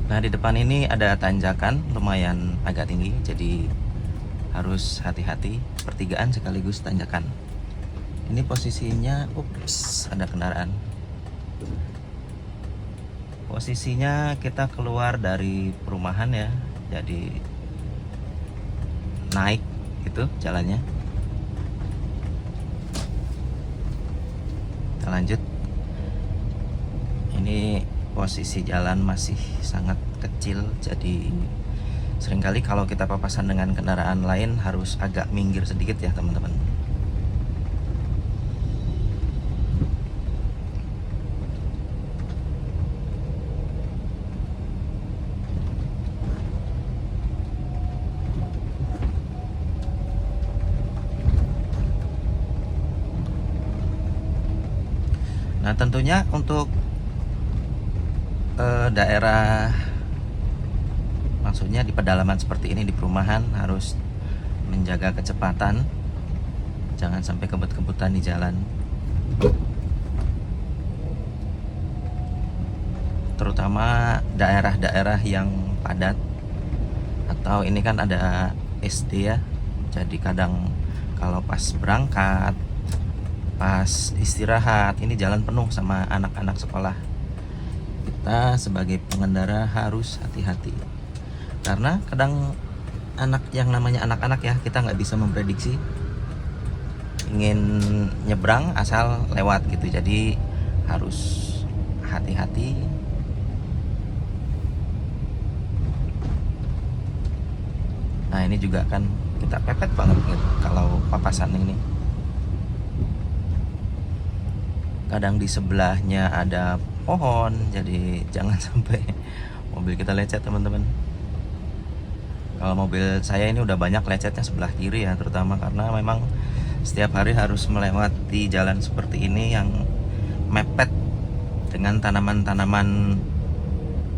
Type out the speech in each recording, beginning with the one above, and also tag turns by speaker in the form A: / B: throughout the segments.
A: Nah, di depan ini ada tanjakan lumayan agak tinggi, jadi harus hati-hati, pertigaan sekaligus tanjakan. Ini posisinya, ups, ada kendaraan. Posisinya kita keluar dari perumahan ya, jadi naik itu jalannya. Kita lanjut. Ini posisi jalan masih sangat kecil, jadi seringkali kalau kita papasan dengan kendaraan lain harus agak minggir sedikit ya teman-teman. Nah, tentunya untuk daerah, maksudnya di pedalaman seperti ini, di perumahan, harus menjaga kecepatan, jangan sampai kebut-kebutan di jalan. Terutama daerah-daerah yang padat, atau ini kan ada SD ya, jadi kadang kalau pas berangkat, pas istirahat, ini jalan penuh sama anak-anak sekolah. Kita sebagai pengendara harus hati-hati, karena kadang anak, yang namanya anak-anak ya, kita nggak bisa memprediksi, ingin nyebrang asal lewat gitu, jadi harus hati-hati. Nah, ini juga kan kita pepet banget gitu kalau papasan ini. Kadang di sebelahnya ada pohon, jadi jangan sampai mobil kita lecet teman-teman. Kalau mobil saya ini udah banyak lecetnya sebelah kiri ya, terutama karena memang setiap hari harus melewati jalan seperti ini yang mepet dengan tanaman-tanaman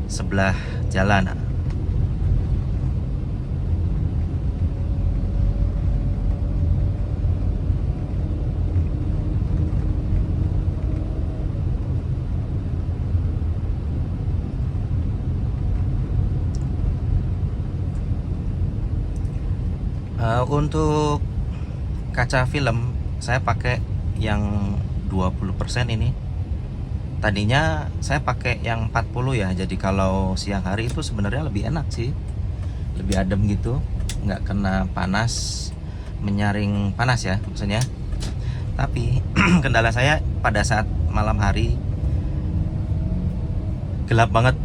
A: sebelah jalan. Untuk kaca film saya pakai yang 20% ini. Tadinya saya pakai yang 40 ya, jadi kalau siang hari itu sebenarnya lebih enak sih, lebih adem gitu, nggak kena panas, menyaring panas ya maksudnya. Tapi kendala saya pada saat malam hari gelap banget.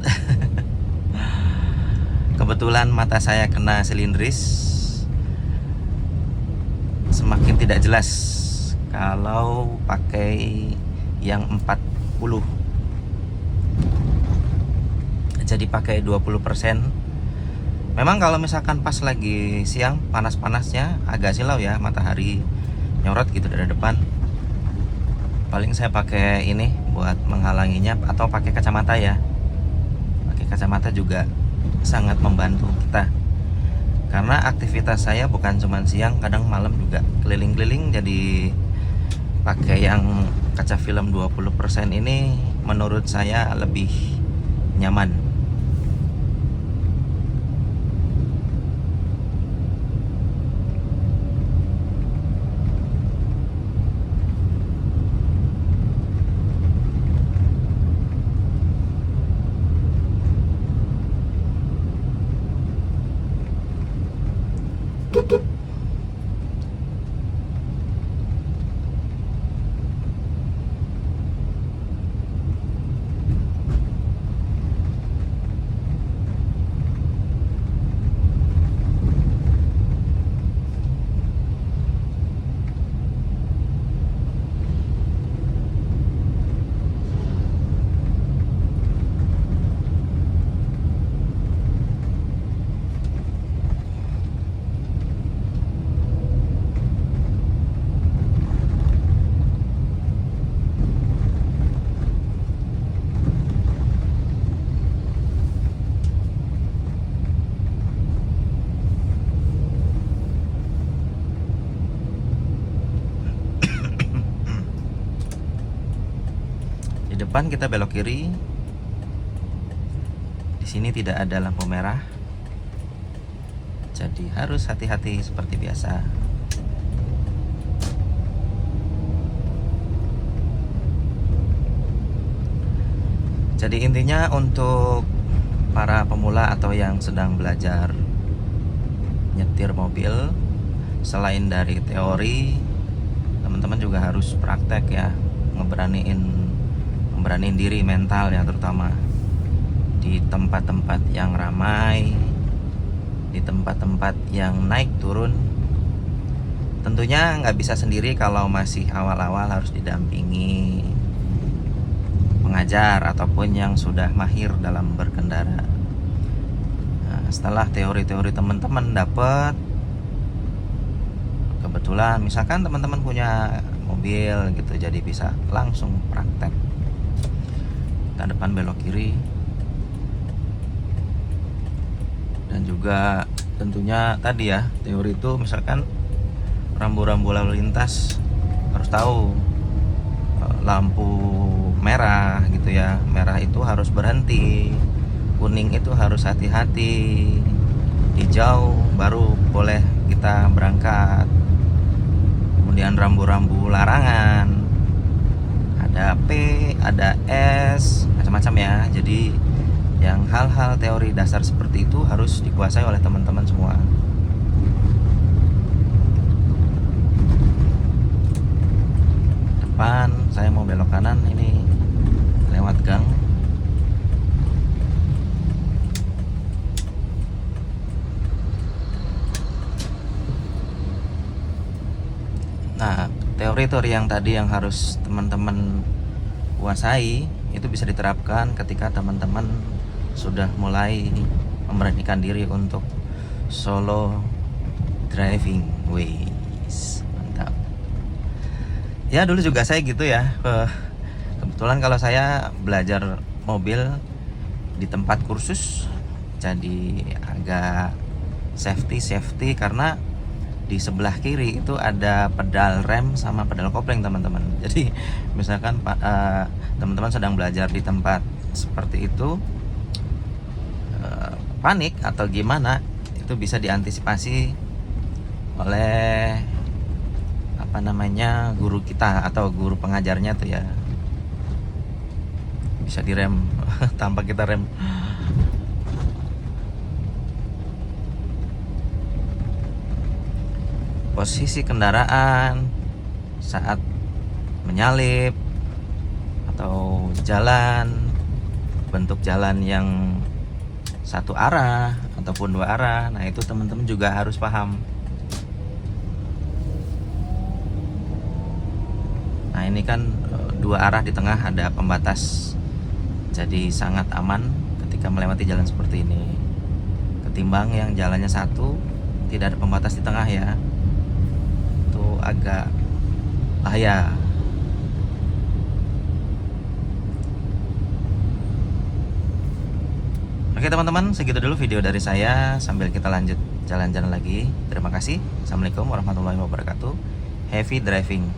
A: Kebetulan mata saya kena silindris, semakin tidak jelas kalau pakai yang 40. Jadi pakai 20%. Memang kalau misalkan pas lagi siang panas-panasnya agak silau ya, matahari nyorot gitu dari depan. Paling saya pakai ini buat menghalanginya, atau pakai kacamata ya. Pakai kacamata juga sangat membantu kita, karena aktivitas saya bukan cuma siang, kadang malam juga keliling-keliling, jadi pakai yang kaca film 20% ini menurut saya lebih nyaman. Di depan kita belok kiri. Di sini tidak ada lampu merah, jadi harus hati-hati seperti biasa. Jadi intinya untuk para pemula atau yang sedang belajar nyetir mobil, selain dari teori, teman-teman juga harus praktek ya, ngeberaniin diri mental ya, terutama di tempat-tempat yang ramai, di tempat-tempat yang naik turun. Tentunya nggak bisa sendiri, kalau masih awal-awal harus didampingi pengajar ataupun yang sudah mahir dalam berkendara. Nah, setelah teori-teori teman-teman dapat, kebetulan misalkan teman-teman punya mobil gitu, jadi bisa langsung praktek. Kita depan belok kiri, dan juga tentunya tadi ya, teori itu misalkan rambu-rambu lalu lintas harus tahu, lampu merah gitu ya, merah itu harus berhenti, kuning itu harus hati-hati, hijau baru boleh kita berangkat. Kemudian rambu-rambu larangan, ada P, ada S, macam-macam ya. Jadi yang hal-hal teori dasar seperti itu harus dikuasai oleh teman-teman semua. Depan saya mau belok kanan, ini lewat gang. Nah, teori-teori yang tadi yang harus teman-teman kuasai itu bisa diterapkan ketika teman-teman sudah mulai memberanikan diri untuk solo driving. Wis, mantap. Ya dulu juga saya gitu ya. Kebetulan kalau saya belajar mobil di tempat kursus, jadi agak safety karena di sebelah kiri itu ada pedal rem sama pedal kopling teman-teman. Jadi misalkan teman-teman sedang belajar di tempat seperti itu, panik atau gimana, itu bisa diantisipasi oleh guru kita atau guru pengajarnya tuh ya, bisa direm tanpa kita rem. Posisi kendaraan saat menyalip atau jalan, bentuk jalan yang satu arah ataupun dua arah, nah itu teman-teman juga harus paham. Nah ini kan dua arah, di tengah ada pembatas, jadi sangat aman ketika melewati jalan seperti ini, ketimbang yang jalannya satu tidak ada pembatas di tengah ya, itu agak bahaya. Oke teman-teman, segitu dulu video dari saya, sambil kita lanjut jalan-jalan lagi. Terima kasih. Assalamualaikum warahmatullahi wabarakatuh. Happy driving.